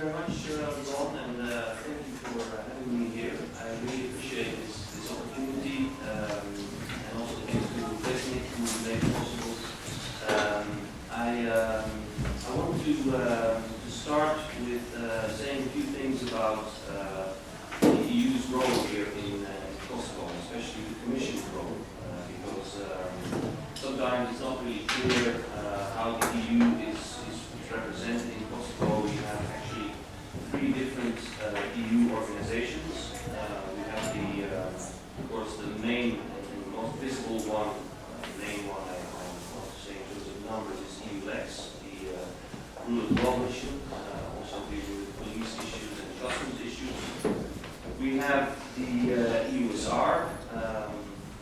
very much, Ron, and thank you for having me here. I really appreciate this opportunity and also the people who are taking it to make it possible. I want to start with saying a few things about the EU's role here in Kosovo, especially the Commission's role, because sometimes it's not really clear how the EU is represented in Kosovo. We have actually three different EU organizations. We have of course, the main and most visible one, main one I want to say in terms of numbers is EULEX, the rule of law mission, also dealing with police issues and customs issues. We have the EUSR,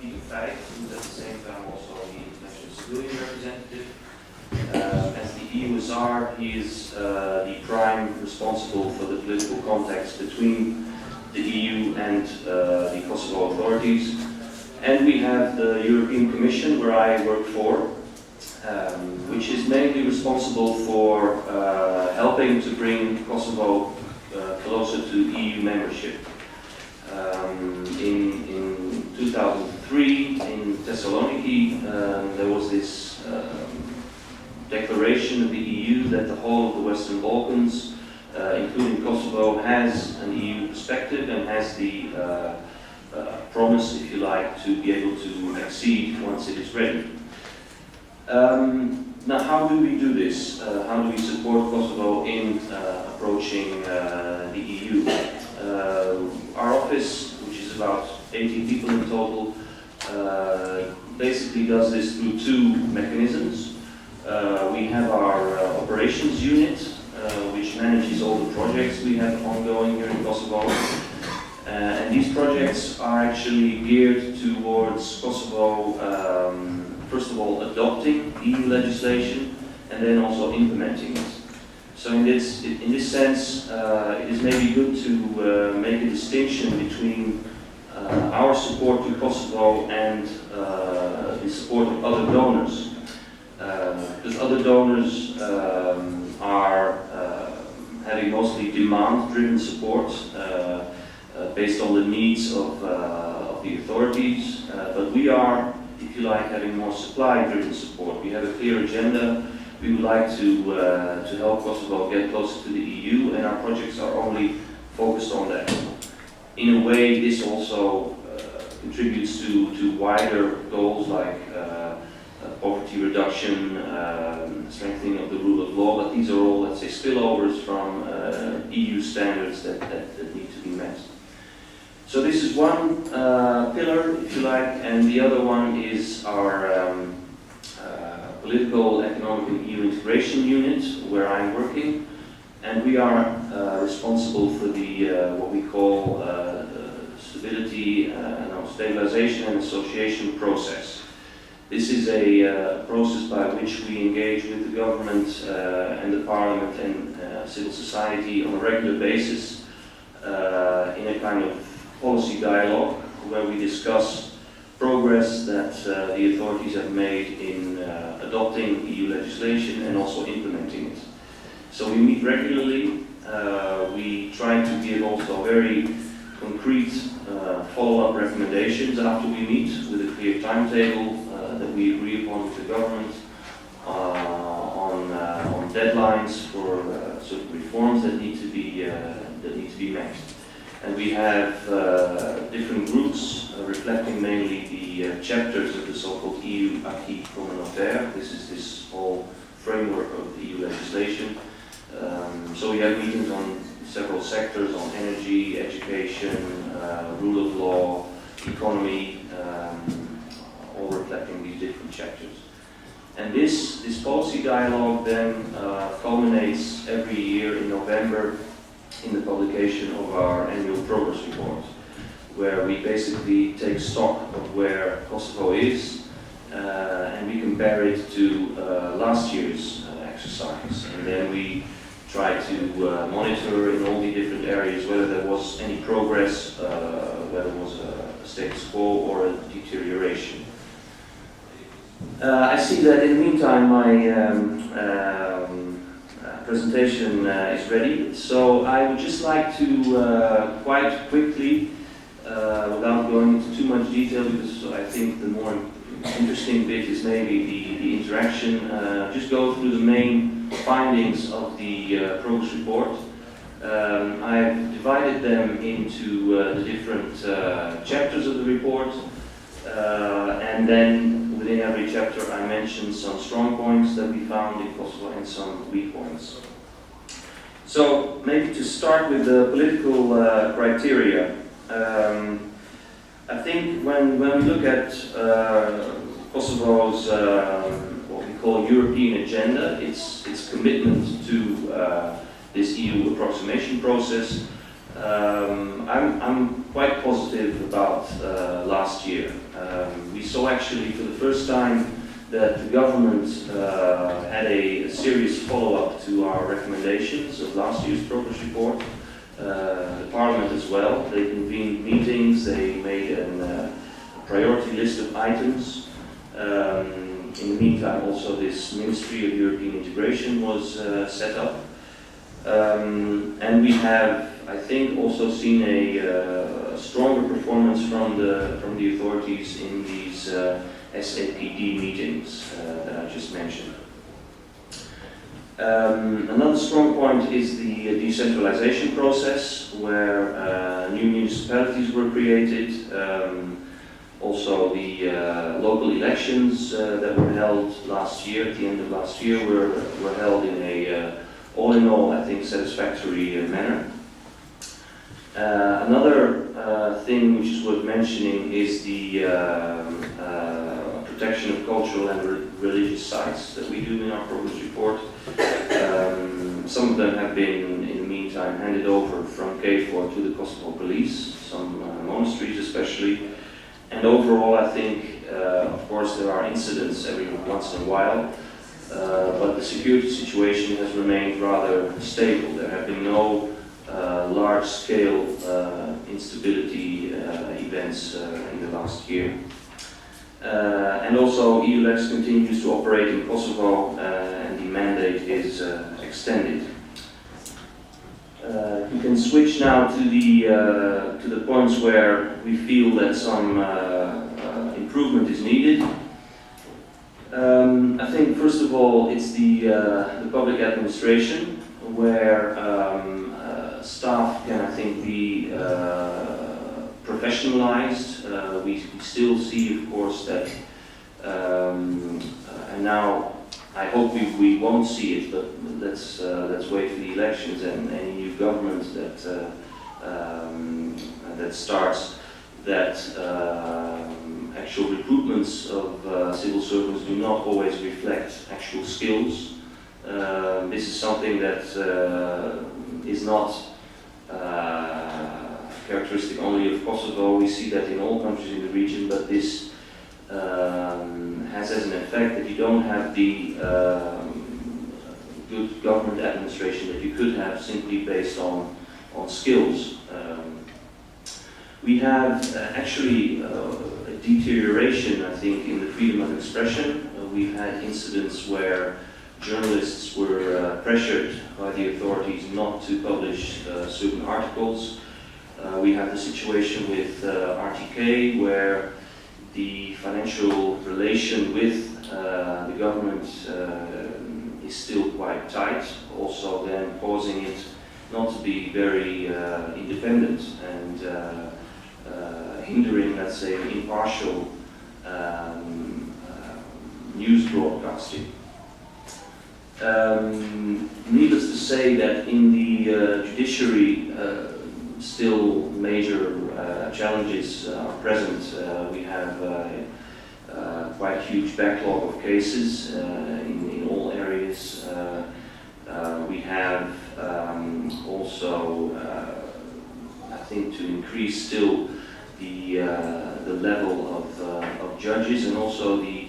Peter Feith, who's at the same time also the international civilian representative. As the EUSR, he is the prime responsible for the political contacts between the EU and the Kosovo authorities. And we have the European Commission, where I work for, which is mainly responsible for helping to bring Kosovo closer to EU membership. In 2003, in Thessaloniki, there was this declaration of the EU that the whole of the Western Balkans, including Kosovo, has an EU perspective and has the promise, if you like, to be able to accede once it is ready. Now, how do we do this? How do we support Kosovo in approaching the EU? Our office, which is about 80 people in total, basically does this through two mechanisms. We have our operations unit, which manages all the projects we have ongoing here in Kosovo. And these projects are actually geared towards Kosovo, first of all, adopting EU legislation and then also implementing it. So in this sense, it is maybe good to make a distinction between our support to Kosovo and the support of other donors. Because other donors are having mostly demand-driven support based on the needs of the authorities, but we are, if you like, having more supply-driven support. We have a clear agenda. We would like to help Kosovo get closer to the EU, and our projects are only focused on that. In a way, this also contributes to wider goals like poverty reduction, strengthening of the rule of law, but these are all, let's say, spillovers from EU standards that need to be met. So this is one pillar, if you like, and the other one is our political, economic and EU integration unit, where I'm working, and we are responsible for the what we call stability, stabilization and association process. This is a process by which we engage with the government and the parliament and civil society on a regular basis in a kind of policy dialogue where we discuss progress that the authorities have made in adopting EU legislation and also implementing it. So we meet regularly. We try to give also very concrete follow-up recommendations after we meet with a clear timetable that we agree upon with the government on deadlines for certain reforms that need to be met. And we have different groups reflecting mainly the chapters of the so-called EU acquis communautaire. This is this whole framework of the EU legislation. So we have meetings on several sectors, on energy, education, rule of law, economy, all reflecting these different chapters. And this policy dialogue then culminates every year in November in the publication of our annual progress report, where we basically take stock of where Kosovo is and we compare it to last year's exercise. And then we try to monitor in all the different areas whether there was any progress, whether there was a status quo or a deterioration. I see that in the meantime presentation is ready. So I would just like to quite quickly, without going into too much detail, because I think the more interesting bit is maybe the interaction, just go through the main findings of the progress report. I've divided them into the different chapters of the report, and then within every chapter I mentioned some strong points that we found in Kosovo and some weak points. So maybe to start with the political criteria. I think when we look at Kosovo's what we call European agenda, its commitment to this EU approximation process, I'm quite positive about last year. We saw actually for the first time that the government had a serious follow-up to our recommendations of last year's progress report. The Parliament as well. They convened meetings, they made a priority list of items. In the meantime, also this Ministry of European Integration was set up. And we have, I think, also seen a stronger performance from the authorities in these SAPD meetings that I just mentioned. Another strong point is the decentralization process, where new municipalities were created. Also the local elections that were held last year, at the end of last year, were held in a, all in all, I think, satisfactory manner. Another thing which is worth mentioning is the protection of cultural and religious sites that we do in our progress report. Some of them have been, in the meantime, handed over from KFOR to the Kosovo police, some monasteries especially. And overall, I think, of course, there are incidents every once in a while, but the security situation has remained rather stable. There have been no large-scale instability events in the last year. And also, EULEX continues to operate in Kosovo, and the mandate is extended. We can switch now to the points where we feel that some improvement is needed. I think, first of all, it's the public administration, where staff can, I think, be professionalized. We still see, of course, that, and now I hope we won't see it, but let's wait for the elections and any new government that starts, that actual recruitments of civil servants do not always reflect actual skills. This is something that is not characteristic only of Kosovo. We see that in all countries in the region, but this has as an effect that you don't have the good government administration that you could have simply based on skills. We have actually a deterioration, I think, in the freedom of expression. We've had incidents where journalists were pressured by the authorities not to publish certain articles. We have the situation with RTK, where the financial relation with the government is still quite tight, also then causing it not to be very independent and hindering, let's say, impartial news broadcasting. Needless to say that in the judiciary, still major challenges are present. We have quite a huge backlog of cases in all areas. We have also, I think, to increase still the level of judges, and also the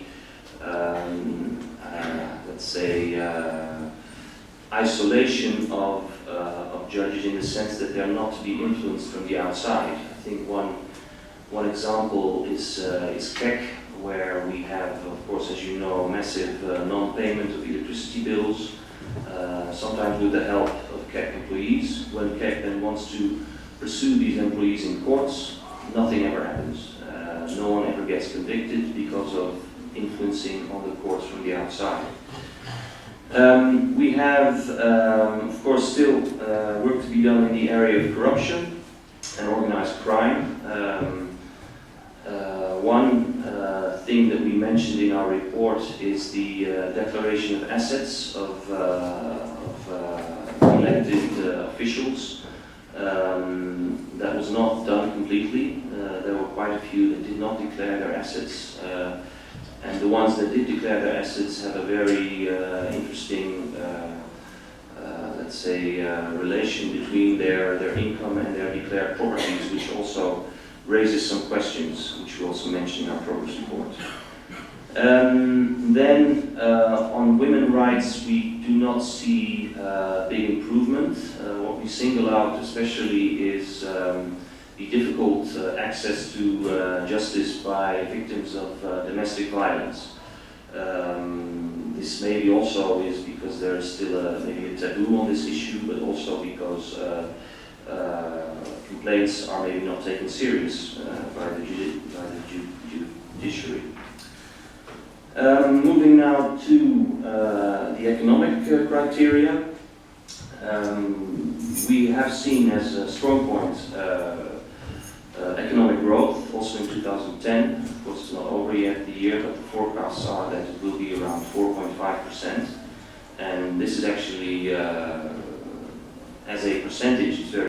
let's say isolation of judges, in the sense that they are not to be influenced from the outside. I think one example is Kek, where we have, of course, as you know, massive non-payment of electricity bills. sometimes with the help of CAC employees. When CAC then wants to pursue these employees in courts, nothing ever happens. No one ever gets convicted because of influencing on the courts from the outside. We have, of course, still work to be done in the area of corruption and organized crime. One thing that we mentioned in our report is the declaration of assets of elected officials. That was not done completely. There were quite a few that did not declare their assets. And the ones that did declare their assets have a very interesting, let's say, relation between their income and their declared properties, which also raises some questions, which we also mention in our progress report. Then, on women's rights, we do not see big improvement. What we single out especially is the difficult access to justice by victims of domestic violence. This maybe also is because there is still maybe a taboo on this issue, but also because complaints are maybe not taken serious by the judiciary. Moving now to the economic criteria. We have seen as a strong point economic growth, also in 2010. Of course, it's not over yet the year, but the forecasts are that it will be around 4.5%. And this is actually, as a percentage, it's very